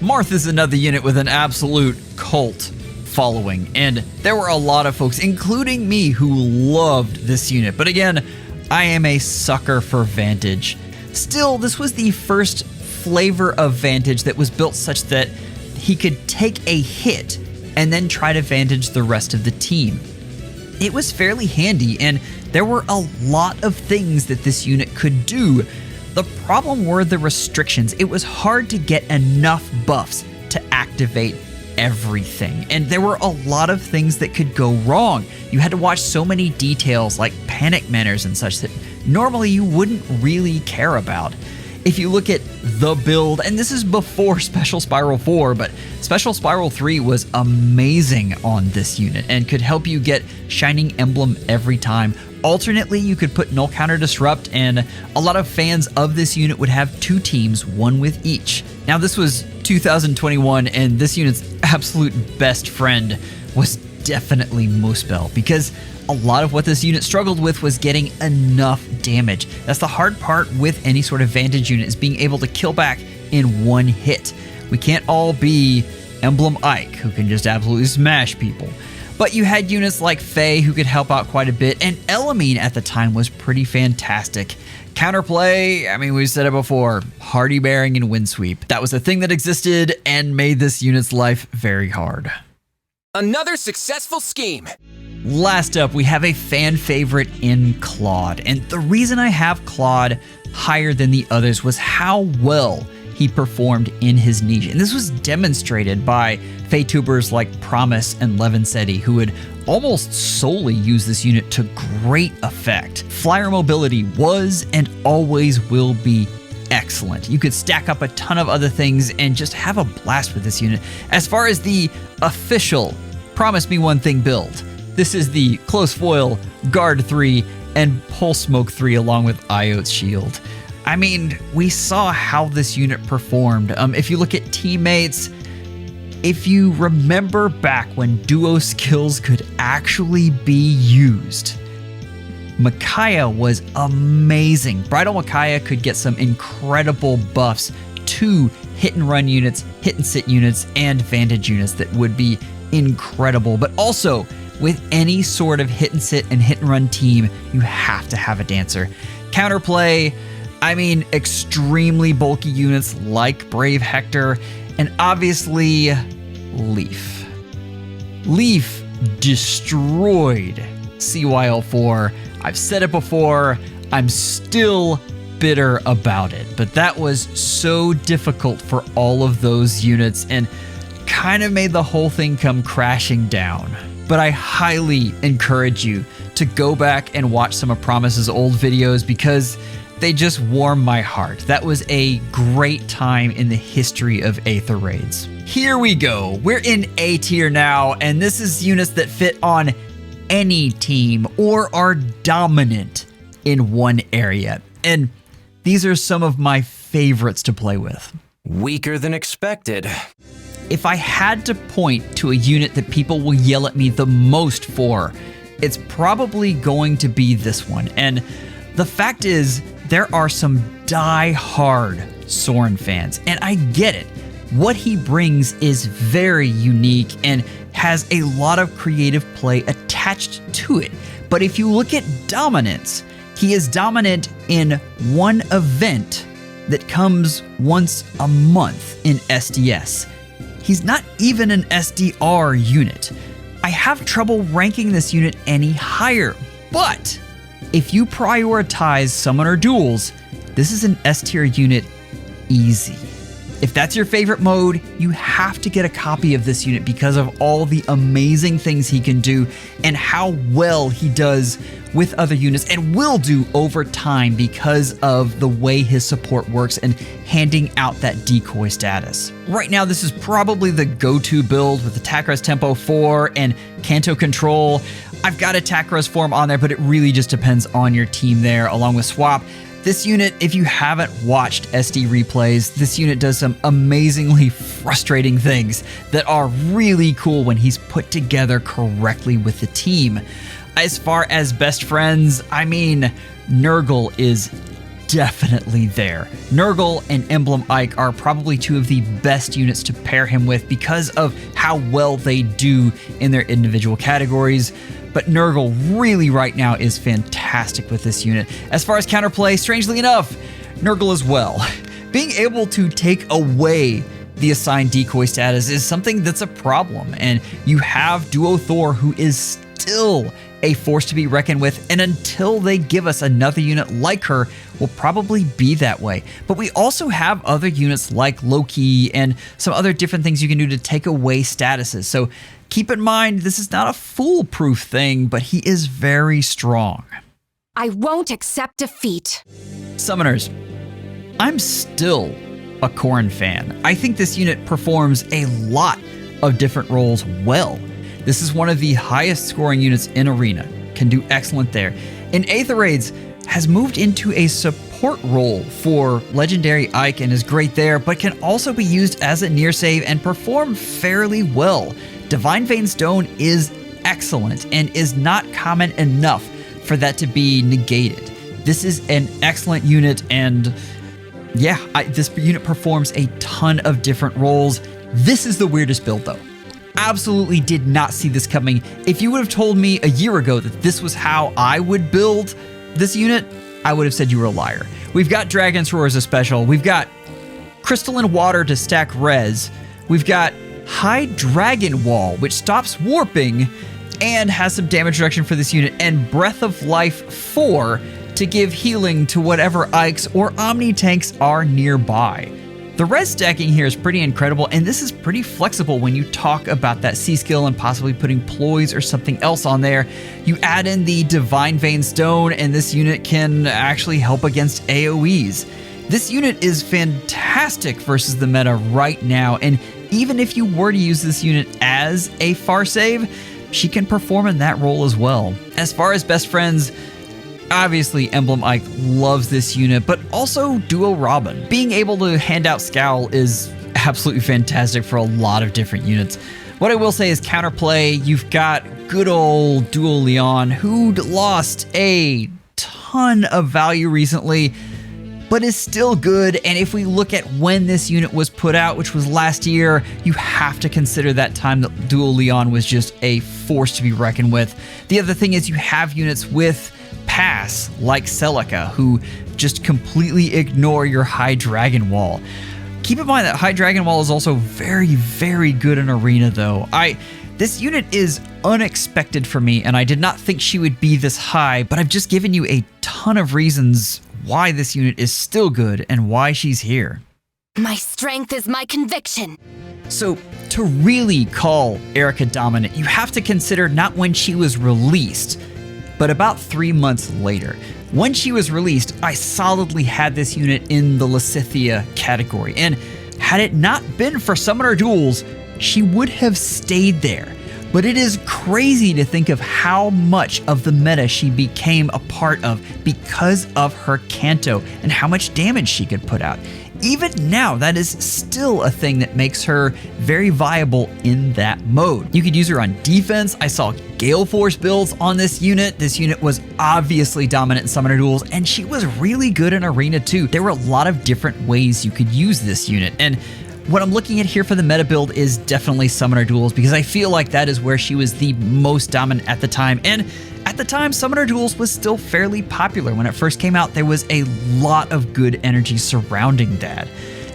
Marth is another unit with an absolute cult following, and there were a lot of folks, including me, who loved this unit. But again, I am a sucker for Vantage. Still, this was the first flavor of Vantage that was built such that he could take a hit and then try to Vantage the rest of the team. It was fairly handy, and there were a lot of things that this unit could do. The problem were the restrictions. It was hard to get enough buffs to activate everything. And there were a lot of things that could go wrong. You had to watch so many details like panic manners and such that normally you wouldn't really care about. If you look at the build, and this is before Special Spiral 4, but Special Spiral 3 was amazing on this unit and could help you get Shining Emblem every time. Alternately, you could put Null Counter Disrupt, and a lot of fans of this unit would have 2 teams, one with each. Now, this was 2021, and this unit's absolute best friend was definitely Muspel, because a lot of what this unit struggled with was getting enough damage. That's the hard part with any sort of Vantage unit, is being able to kill back in one hit. We can't all be Emblem Ike, who can just absolutely smash people. But you had units like Faye who could help out quite a bit, and Elamine at the time was pretty fantastic. Counterplay, I mean, we've said it before, Hardy Bearing and Windsweep. That was a thing that existed and made this unit's life very hard. Another successful scheme. Last up, we have a fan favorite in Claude. And the reason I have Claude higher than the others was how well he performed in his niche. And this was demonstrated by Feytubers like Promise and Levinsetti, who would almost solely use this unit to great effect. Flyer mobility was and always will be excellent. You could stack up a ton of other things and just have a blast with this unit. As far as the official Promise Me One Thing build, this is the Close Foil, Guard 3, and Pulse Smoke 3 along with Iote's Shield. I mean, we saw how this unit performed. If you look at teammates, if you remember back when duo skills could actually be used, Micaiah was amazing. Bridal Micaiah could get some incredible buffs to hit and run units, hit and sit units, and Vantage units that would be incredible. But also, with any sort of hit and sit and hit and run team, you have to have a dancer. Counterplay, I mean, extremely bulky units like Brave Hector, and obviously Leaf. Leaf destroyed CYL 4. I've said it before, I'm still bitter about it, but that was so difficult for all of those units and kind of made the whole thing come crashing down. But I highly encourage you to go back and watch some of Promise's old videos because they just warm my heart. That was a great time in the history of Aether raids. Here we go. We're in A tier now, and this is units that fit on any team or are dominant in one area. And these are some of my favorites to play with. Weaker than expected. If I had to point to a unit that people will yell at me the most for, it's probably going to be this one. And the fact is, there are some die-hard Soren fans, and I get it. What he brings is very unique and has a lot of creative play attached to it. But if you look at dominance, he is dominant in one event that comes once a month in SDS. He's not even an SDR unit. I have trouble ranking this unit any higher, but if you prioritize summoner duels, this is an S tier unit easy. If that's your favorite mode, you have to get a copy of this unit because of all the amazing things he can do and how well he does with other units and will do over time because of the way his support works and handing out that decoy status. Right now, this is probably the go-to build with Attack Res Tempo 4 and Canto Control. I've got Attack Res Form on there, but it really just depends on your team there, along with Swap. This unit, if you haven't watched SD replays, this unit does some amazingly frustrating things that are really cool when he's put together correctly with the team. As far as best friends, I mean, Nurgle is definitely there. Nurgle and Emblem Ike are probably two of the best units to pair him with because of how well they do in their individual categories. But Nurgle really right now is fantastic with this unit. As far as counterplay, strangely enough, Nurgle as well. Being able to take away the assigned decoy status is something that's a problem, and you have Duo Thor, who is still a force to be reckoned with, and until they give us another unit like her, will probably be that way. But we also have other units like Loki and some other different things you can do to take away statuses. So keep in mind, this is not a foolproof thing, but he is very strong. I won't accept defeat. Summoners, I'm still a Corrin fan. I think this unit performs a lot of different roles well. This is one of the highest scoring units in Arena, can do excellent there. In Aether Raids, has moved into a support role for Legendary Ike and is great there, but can also be used as a near save and perform fairly well. Divine Vein Stone is excellent and is not common enough for that to be negated. This is an excellent unit, and yeah, this unit performs a ton of different roles. This is the weirdest build though. Absolutely did not see this coming. If you would have told me a year ago that this was how I would build this unit, I would have said you were a liar. We've got Dragon's Roar as a special. We've got Crystalline Water to stack res. We've got High Dragon Wall, which stops warping and has some damage reduction for this unit, and Breath of Life 4 to give healing to whatever Ikes or Omni tanks are nearby. The res stacking here is pretty incredible, and this is pretty flexible when you talk about that C skill and possibly putting ploys or something else on there. You add in the Divine Vein Stone, and this unit can actually help against AoEs. This unit is fantastic versus the meta right now, and even if you were to use this unit as a far save, she can perform in that role as well. As far as best friends, obviously, Emblem Ike loves this unit, but also Duo Robin. Being able to hand out Scowl is absolutely fantastic for a lot of different units. What I will say is counterplay, you've got good old Duo Leon, who lost a ton of value recently, but is still good. And if we look at when this unit was put out, which was last year, you have to consider that time that Duo Leon was just a force to be reckoned with. The other thing is you have units with pass like Celica who just completely ignore your High Dragon Wall. Keep in mind that High Dragon Wall is also very, very good in Arena though. This unit is unexpected for me, and I did not think she would be this high, but I've just given you a ton of reasons why this unit is still good and why she's here. My strength is my conviction. So to really call Eirika dominant, you have to consider not when she was released, but about 3 months later. When she was released, I solidly had this unit in the Lysithea category, and had it not been for Summoner Duels, she would have stayed there. But it is crazy to think of how much of the meta she became a part of because of her Canto and how much damage she could put out. Even now, that is still a thing that makes her very viable in that mode. You could use her on defense. I saw Gale Force builds on this unit. This unit was obviously dominant in Summoner Duels, and she was really good in Arena too. There were a lot of different ways you could use this unit, and what I'm looking at here for the meta build is definitely Summoner Duels, because I feel like that is where she was the most dominant at the time. And at the time, Summoner Duels was still fairly popular. When it first came out, there was a lot of good energy surrounding that.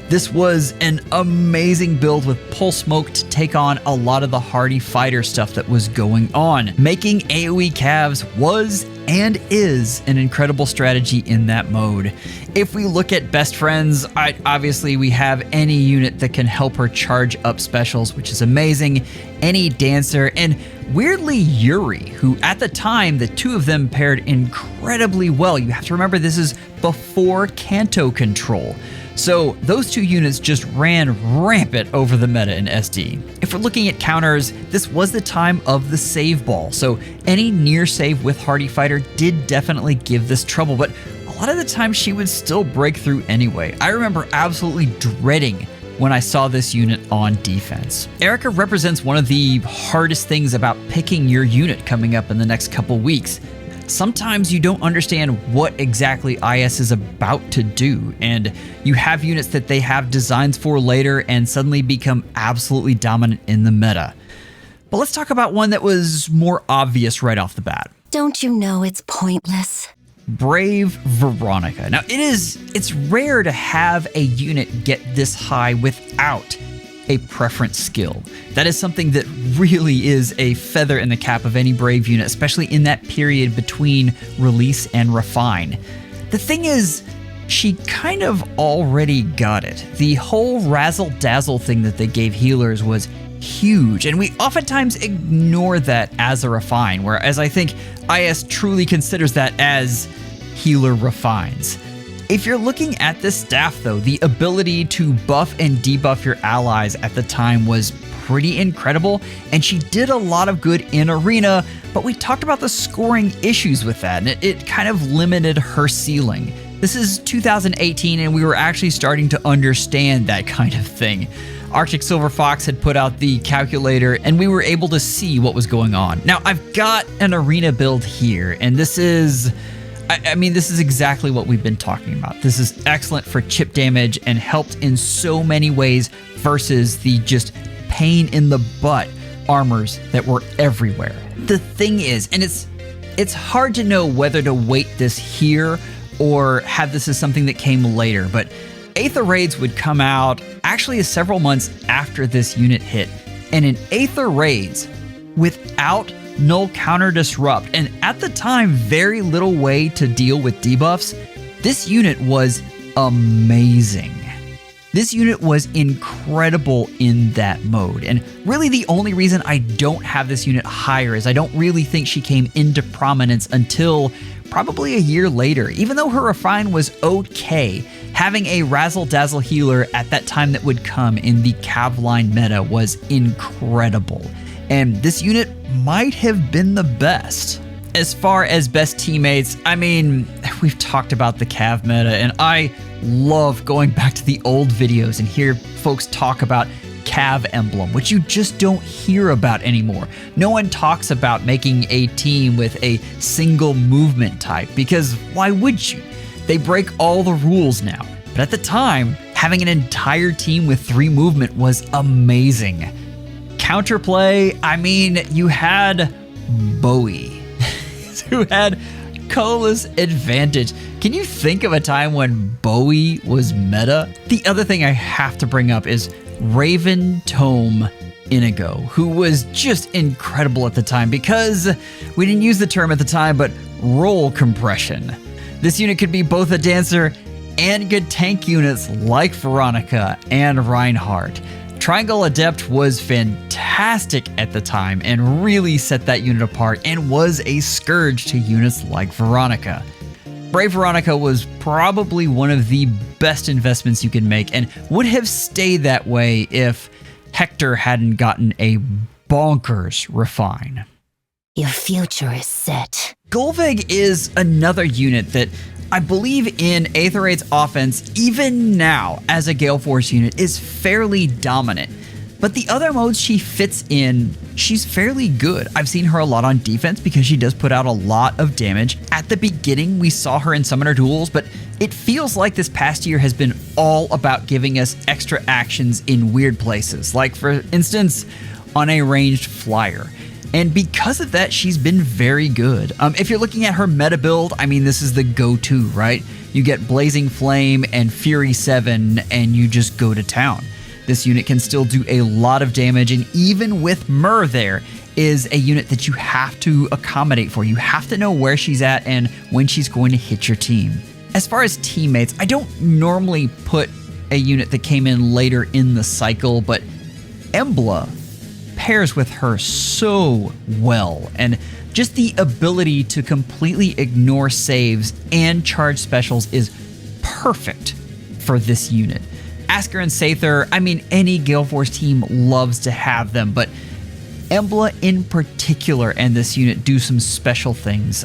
This was an amazing build with Pulse Smoke to take on a lot of the hardy fighter stuff that was going on. Making AoE calves was and is an incredible strategy in that mode. If we look at best friends, obviously we have any unit that can help her charge up specials, which is amazing, any dancer, and weirdly Yuri, who at the time, the two of them paired incredibly well. You have to remember this is before Canto control. So those two units just ran rampant over the meta in SD. If we're looking at counters, this was the time of the save ball, so any near save with Hardy Fighter did definitely give this trouble, but a lot of the time she would still break through anyway. I remember absolutely dreading when I saw this unit on defense. Eirika represents one of the hardest things about picking your unit coming up in the next couple weeks. Sometimes you don't understand what exactly IS is about to do, and you have units that they have designs for later and suddenly become absolutely dominant in the meta. But let's talk about one that was more obvious right off the bat. Don't you know it's pointless? Brave Veronica. Now it's rare to have a unit get this high without a preference skill. That is something that really is a feather in the cap of any Brave unit, especially in that period between release and refine. The thing is, she kind of already got it. The whole razzle-dazzle thing that they gave healers was huge, and we oftentimes ignore that as a refine, whereas I think IS truly considers that as healer refines. If you're looking at this staff though, the ability to buff and debuff your allies at the time was pretty incredible, and she did a lot of good in arena, but we talked about the scoring issues with that, and it kind of limited her ceiling. This is 2018, and we were actually starting to understand that kind of thing. Arctic Silver Fox had put out the calculator, and we were able to see what was going on. Now, I've got an arena build here, and this is... this is exactly what we've been talking about. This is excellent for chip damage and helped in so many ways versus the just pain in the butt armors that were everywhere. The thing is, and it's hard to know whether to weight this here or have this as something that came later, but Aether Raids would come out actually several months after this unit hit. And in Aether Raids, without null counter disrupt, and at the time very little way to deal with debuffs, this unit was amazing. This unit was incredible in that mode, and really the only reason I don't have this unit higher is I don't really think she came into prominence until probably a year later. Even though her refine was okay, having a razzle-dazzle healer at that time that would come in the Cavline meta was incredible, and this unit might have been the best. As far as best teammates, we've talked about the Cav meta, and I love going back to the old videos and hear folks talk about Cav emblem, which you just don't hear about anymore. No one talks about making a team with a single movement type, because why would you? They break all the rules now. But at the time, having an entire team with 3 movement was amazing. Counterplay, you had Bowie, who had Colas advantage. Can you think of a time when Bowie was meta? The other thing I have to bring up is Raven Tome Inigo, who was just incredible at the time because we didn't use the term at the time, but role compression. This unit could be both a dancer and good tank units like Veronica and Reinhardt. Triangle Adept was fantastic at the time and really set that unit apart and was a scourge to units like Veronica. Brave Veronica was probably one of the best investments you can make and would have stayed that way if Hector hadn't gotten a bonkers refine. Your future is set. Gullveig is another unit that I believe in Aether Raid's offense, even now as a Gale Force unit, is fairly dominant. But the other modes she fits in, she's fairly good. I've seen her a lot on defense because she does put out a lot of damage. At the beginning, we saw her in Summoner Duels, but it feels like this past year has been all about giving us extra actions in weird places, like for instance, on a ranged flyer. And because of that, she's been very good. If you're looking at her meta build, this is the go-to, right? You get Blazing Flame and Fury 7, and you just go to town. This unit can still do a lot of damage, and even with Myrrh there, is a unit that you have to accommodate for. You have to know where she's at and when she's going to hit your team. As far as teammates, I don't normally put a unit that came in later in the cycle, but Embla pairs with her so well, and just the ability to completely ignore saves and charge specials is perfect for this unit. Asker and Sather, any Gale Force team loves to have them, but Embla in particular and this unit do some special things.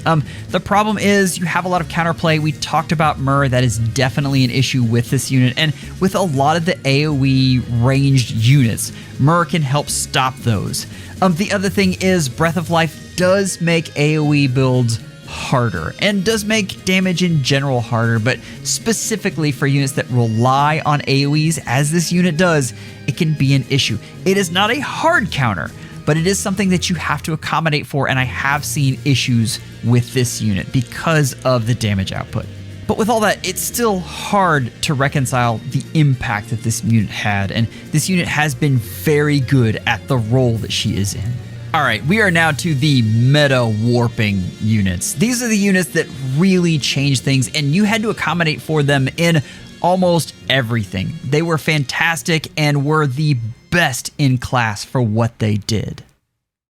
The problem is you have a lot of counterplay. We talked about Myrrh. That is definitely an issue with this unit, and with a lot of the AoE ranged units, Myrrh can help stop those. The other thing is Breath of Life does make AoE builds harder and does make damage in general harder, but specifically for units that rely on AoEs as this unit does, it can be an issue. It is not a hard counter, but it is something that you have to accommodate for, and I have seen issues with this unit because of the damage output. But with all that, it's still hard to reconcile the impact that this unit had, and this unit has been very good at the role that she is in. All right, we are now to the meta warping units. These are the units that really change things, and you had to accommodate for them in almost everything. They were fantastic and were the best in class for what they did.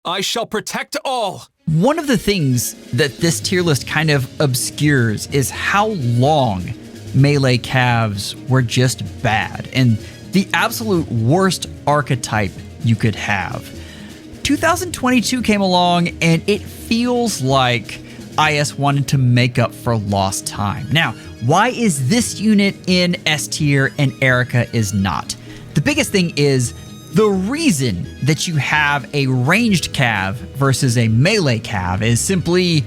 I shall protect all. One of the things that this tier list kind of obscures is how long melee calves were just bad and the absolute worst archetype you could have. 2022 came along and it feels like IS wanted to make up for lost time. Now, why is this unit in S tier and Eirika is not? The biggest thing is the reason that you have a ranged cav versus a melee cav is simply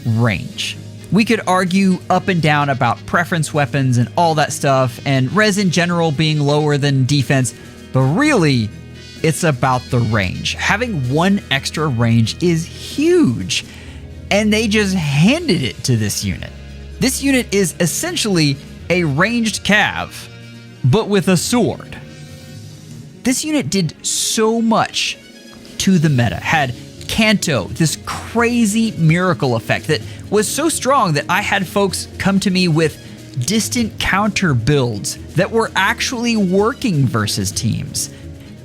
range. We could argue up and down about preference weapons and all that stuff, and res in general being lower than defense, but really, it's about the range. Having one extra range is huge, and they just handed it to this unit. This unit is essentially a ranged cav, but with a sword. This unit did so much to the meta, had Canto, this crazy miracle effect that was so strong that I had folks come to me with distant counter builds that were actually working versus teams.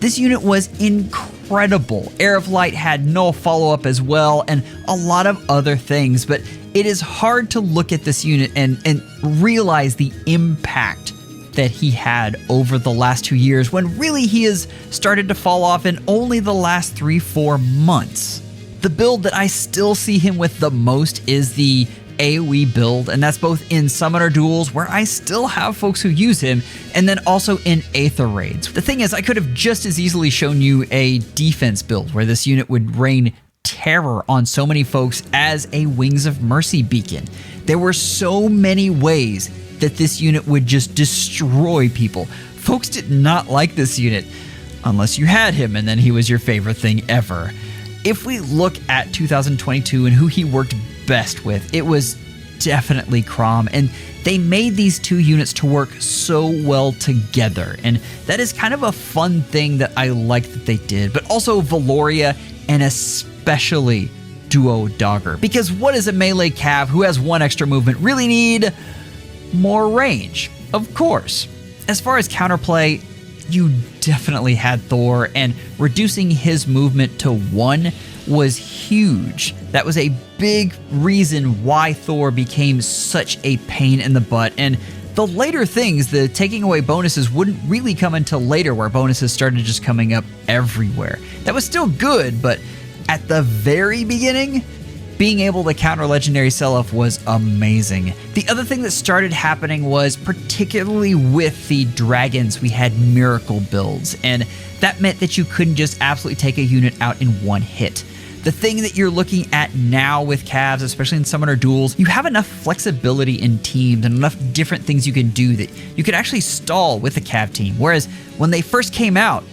This unit was incredible. Air of Light had null follow-up as well, and a lot of other things, but it is hard to look at this unit and realize the impact that he had over the last 2 years, when really he has started to fall off in only the last 3-4 months. The build that I still see him with the most is the AoE build, and that's both in Summoner Duels, where I still have folks who use him, and then also in Aether Raids. The thing is, I could have just as easily shown you a defense build, where this unit would rain terror on so many folks as a Wings of Mercy beacon. There were so many ways that this unit would just destroy people. Folks did not like this unit unless you had him and then he was your favorite thing ever. If we look at 2022 and who he worked best with, it was definitely Chrom, and they made these two units to work so well together, and that is kind of a fun thing that I like that they did. But also Valoria, and especially Duo Dogger, because what does a melee cav who has one extra movement really need? More range, of course. As far as counterplay, you definitely had Thor, and reducing his movement to 1 was huge. That was a big reason why Thor became such a pain in the butt, and the later things, the taking away bonuses, wouldn't really come until later, where bonuses started just coming up everywhere. That was still good, but at the very beginning, being able to counter Legendary Seliph was amazing. The other thing that started happening was, particularly with the dragons, we had miracle builds, and that meant that you couldn't just absolutely take a unit out in one hit. The thing that you're looking at now with calves, especially in Summoner Duels, you have enough flexibility in teams and enough different things you can do that you could actually stall with a cav team. Whereas when they first came out,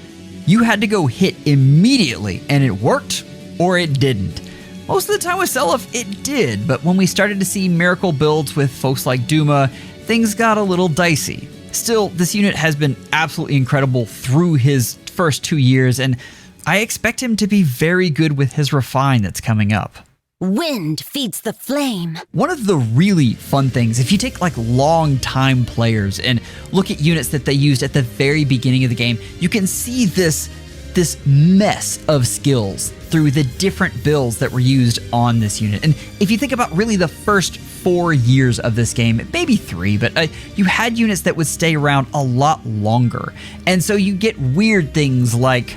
you had to go hit immediately, and it worked or it didn't. Most of the time with Seliph, it did, but when we started to see miracle builds with folks like Duma, things got a little dicey. Still, this unit has been absolutely incredible through his first 2 years, and I expect him to be very good with his refine that's coming up. Wind feeds the flame. One of the really fun things, if you take like long time players and look at units that they used at the very beginning of the game, you can see this mess of skills through the different builds that were used on this unit. And if you think about really the first 4 years of this game, maybe 3, but you had units that would stay around a lot longer. And so you get weird things like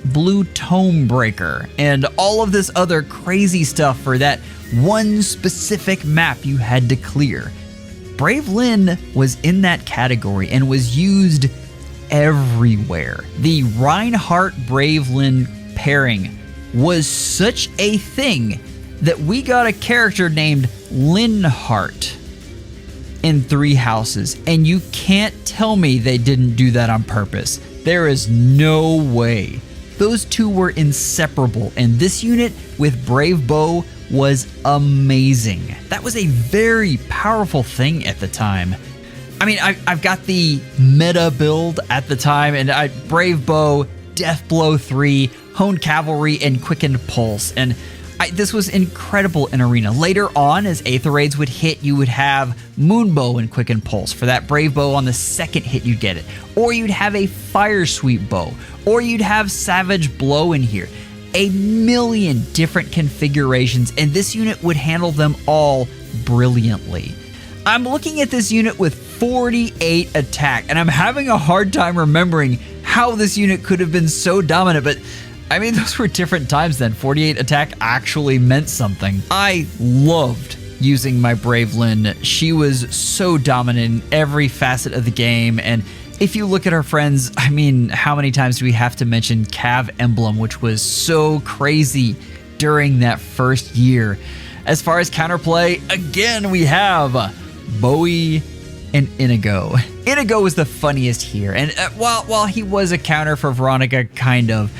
Blue Tome Breaker and all of this other crazy stuff for that one specific map you had to clear. Brave Lyn was in that category and was used everywhere. The Reinhardt Brave Lyn pairing was such a thing that we got a character named Linhardt in 3 houses, and you can't tell me they didn't do that on purpose. There is no way. Those two were inseparable, and this unit with Brave Bow was amazing. That was a very powerful thing at the time. I mean, I've got the meta build at the time, and Brave Bow, Death Blow 3, Honed Cavalry, and Quickened Pulse, and this was incredible in Arena. Later on, as Aether Raids would hit, you would have Moonbow and Quickened Pulse. For that Brave Bow, on the second hit, you'd get it. Or you'd have a Fire Sweep Bow. Or you'd have Savage Blow in here. A million different configurations, and this unit would handle them all brilliantly. I'm looking at this unit with 48 attack, and I'm having a hard time remembering how this unit could have been so dominant, but I mean, those were different times then. 48 attack actually meant something. I loved using my Brave Lyn. She was so dominant in every facet of the game, and if you look at her friends, I mean, how many times do we have to mention Cav Emblem, which was so crazy during that first year? As far as counterplay, again, we have Bowie and Inigo. Inigo was the funniest here, and while he was a counter for Veronica, kind of,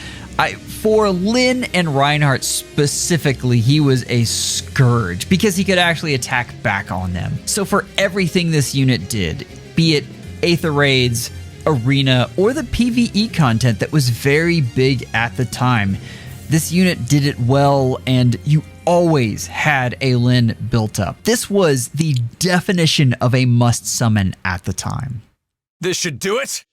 for Lyn and Reinhardt specifically, he was a scourge because he could actually attack back on them. So for everything this unit did, be it Aether Raids, Arena, or the PvE content that was very big at the time, this unit did it well, and you always had a Lyn built up. This was the definition of a must summon at the time. This should do it.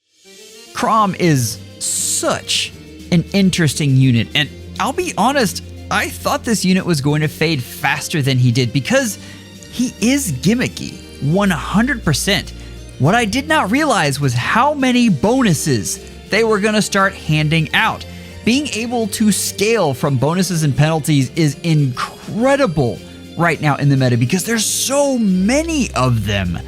Chrom is such an interesting unit, and I'll be honest, I thought this unit was going to fade faster than he did because he is gimmicky, 100%. What I did not realize was how many bonuses they were going to start handing out. Being able to scale from bonuses and penalties is incredible right now in the meta because there's so many of them.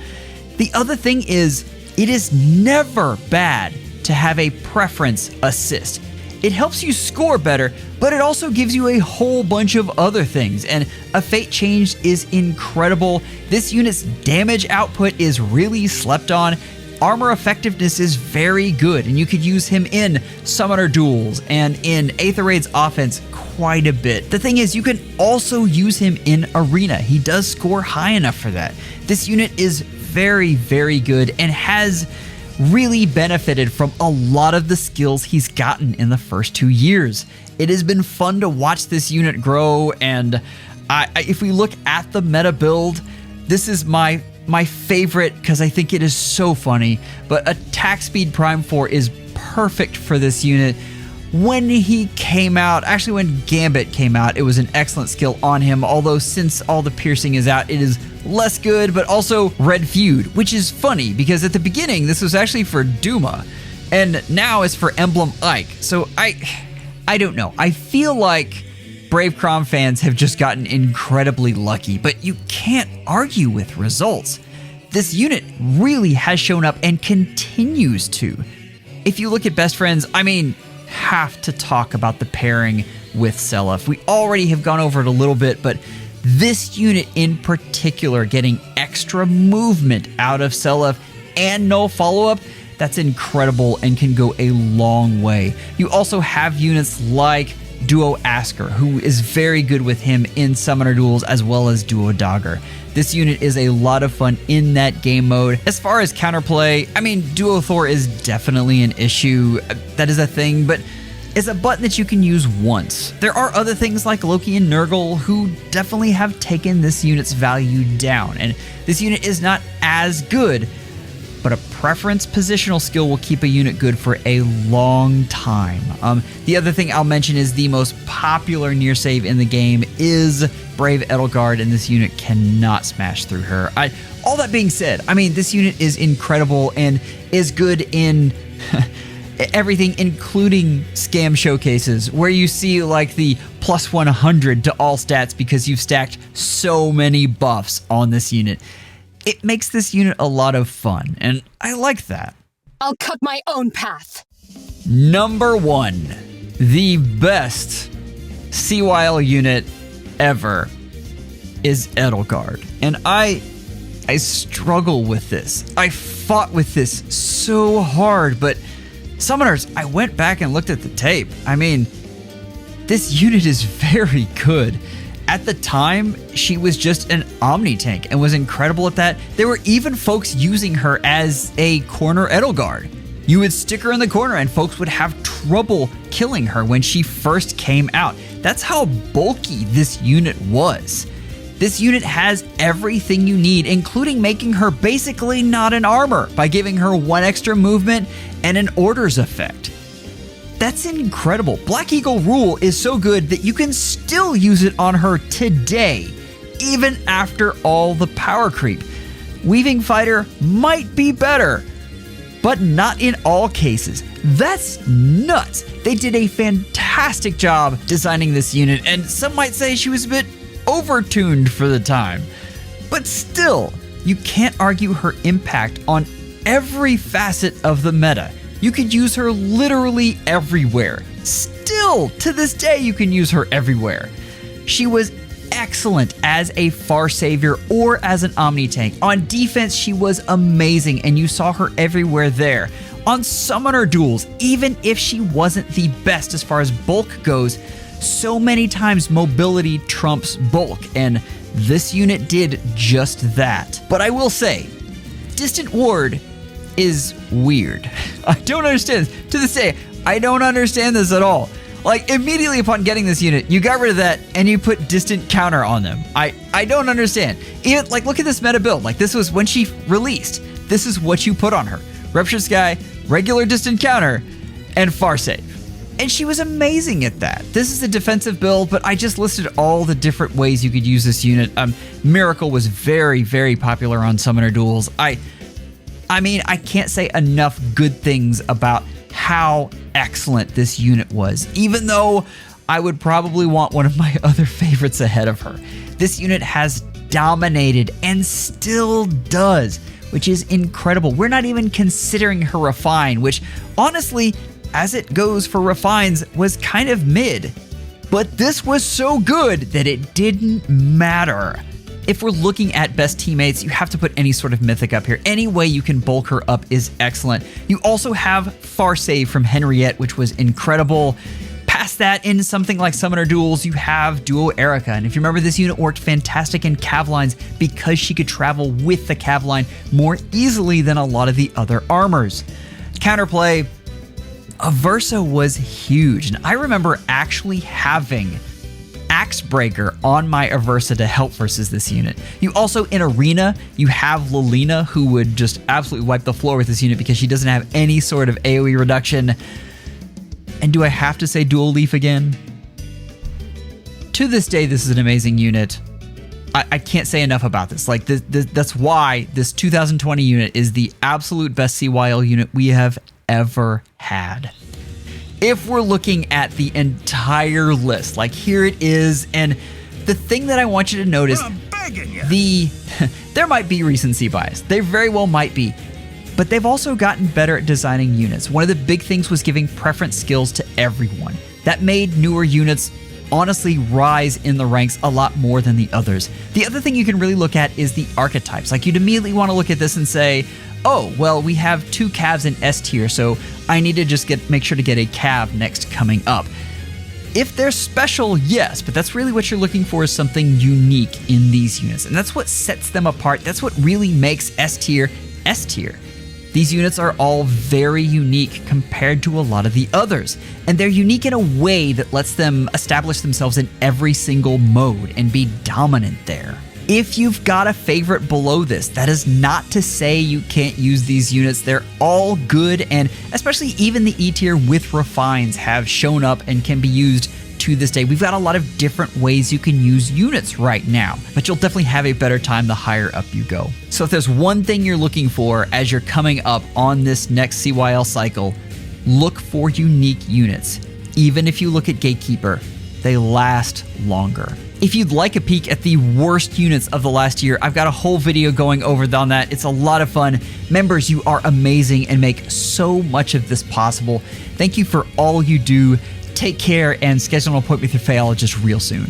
The other thing is, it is never bad to have a preference assist. It helps you score better, but it also gives you a whole bunch of other things, and a Fate Change is incredible. This unit's damage output is really slept on. Armor effectiveness is very good, and you could use him in Summoner Duels and in Aether Raid's offense quite a bit. The thing is, you can also use him in Arena. He does score high enough for that. This unit is very, very good and has really benefited from a lot of the skills he's gotten in the first 2 years. It has been fun to watch this unit grow, and if we look at the meta build, this is my favorite because I think it is so funny, but Attack Speed Prime 4 is perfect for this unit. When he came out, actually when Gambit came out, it was an excellent skill on him, although since all the piercing is out, it is less good, but also Red Feud, which is funny because at the beginning, this was actually for Duma, and now it's for Emblem Ike. So I don't know. I feel like Brave Chrom fans have just gotten incredibly lucky, but you can't argue with results. This unit really has shown up and continues to. If you look at Best Friends, I mean, have to talk about the pairing with Seliph. We already have gone over it a little bit, but this unit in particular, getting extra movement out of Seliph and no follow-up, that's incredible and can go a long way. You also have units like Duo Asker, who is very good with him in Summoner Duels as well as Duo Dagger. This unit is a lot of fun in that game mode. As far as counterplay, I mean, Duo Thor is definitely an issue. That is a thing, but it's a button that you can use once. There are other things like Loki and Nurgle who definitely have taken this unit's value down, and this unit is not as good, but a preference positional skill will keep a unit good for a long time. The other thing I'll mention is the most popular near save in the game is Brave Edelgard, and this unit cannot smash through her. All that being said, I mean, this unit is incredible and is good in everything, including scam showcases, where you see like the plus 100 to all stats because you've stacked so many buffs on this unit. It makes this unit a lot of fun, and I like that. I'll cut my own path. Number 1, the best CYL unit ever is Edelgard. And I struggle with this. I fought with this so hard, but Summoners, I went back and looked at the tape. I mean, this unit is very good. At the time, she was just an Omni tank and was incredible at that. There were even folks using her as a corner Edelgard. You would stick her in the corner and folks would have trouble killing her when she first came out. That's how bulky this unit was. This unit has everything you need, including making her basically not an armor by giving her 1 extra movement and an orders effect. That's incredible. Black Eagle Rule is so good that you can still use it on her today, even after all the power creep. Weaving Fighter might be better, but not in all cases. That's nuts. They did a fantastic job designing this unit, and some might say she was a bit overtuned for the time. But still, you can't argue her impact on every facet of the meta. You could use her literally everywhere. Still, to this day, you can use her everywhere. She was excellent as a Far Savior or as an Omni tank. On defense, she was amazing, and you saw her everywhere there. On summoner duels, even if she wasn't the best as far as bulk goes, so many times mobility trumps bulk, and this unit did just that. But I will say, Distant Ward is weird. I don't understand this. To this day, I don't understand this at all. Like, immediately upon getting this unit, you got rid of that and you put Distant Counter on them. I don't understand. Even, like, look at this meta build. Like, this was when she released. This is what you put on her. Ruptured Sky, regular Distant Counter, and Far Save. And she was amazing at that. This is a defensive build, but I just listed all the different ways you could use this unit. Miracle was very, very popular on summoner duels. I mean, I can't say enough good things about how excellent this unit was, even though I would probably want one of my other favorites ahead of her. This unit has dominated and still does, which is incredible. We're not even considering her Refine, which honestly, as it goes for Refines, was kind of mid. But this was so good that it didn't matter. If we're looking at best teammates, you have to put any sort of mythic up here. Any way you can bulk her up is excellent. You also have Far Save from Henriette, which was incredible. Past that, in something like Summoner Duels, you have Duo Eirika. And if you remember, this unit worked fantastic in cav lines because she could travel with the cav line more easily than a lot of the other armors. Counterplay, Aversa was huge. And I remember actually having Axebreaker on my Aversa to help versus this unit. You also, in Arena, you have Lylina, who would just absolutely wipe the floor with this unit because she doesn't have any sort of AoE reduction. And do I have to say Dual Leaf again? To this day, this is an amazing unit. I can't say enough about this. Like, that's why this 2020 unit is the absolute best CYL unit we have ever had. If we're looking at the entire list, like here it is, and the thing that I want you to notice, there might be recency bias. They very well might be, but they've also gotten better at designing units. One of the big things was giving preference skills to everyone. That made newer units honestly rise in the ranks a lot more than the others. The other thing you can really look at is the archetypes. Like, you'd immediately want to look at this and say, oh, well, we have 2 Cavs in S tier, so I need to just make sure to get a Cav next coming up. If they're special, yes, but that's really what you're looking for, is something unique in these units. And that's what sets them apart. That's what really makes S tier S tier. These units are all very unique compared to a lot of the others, and they're unique in a way that lets them establish themselves in every single mode and be dominant there. If you've got a favorite below this, that is not to say you can't use these units. They're all good, and especially even the E tier with refines have shown up and can be used to this day. We've got a lot of different ways you can use units right now, but you'll definitely have a better time the higher up you go. So if there's one thing you're looking for as you're coming up on this next CYL cycle, look for unique units. Even if you look at Gatekeeper, they last longer. If you'd like a peek at the worst units of the last year, I've got a whole video going over on that. It's a lot of fun. Members, you are amazing and make so much of this possible. Thank you for all you do. Take care and schedule an appointment with your Fehology real soon.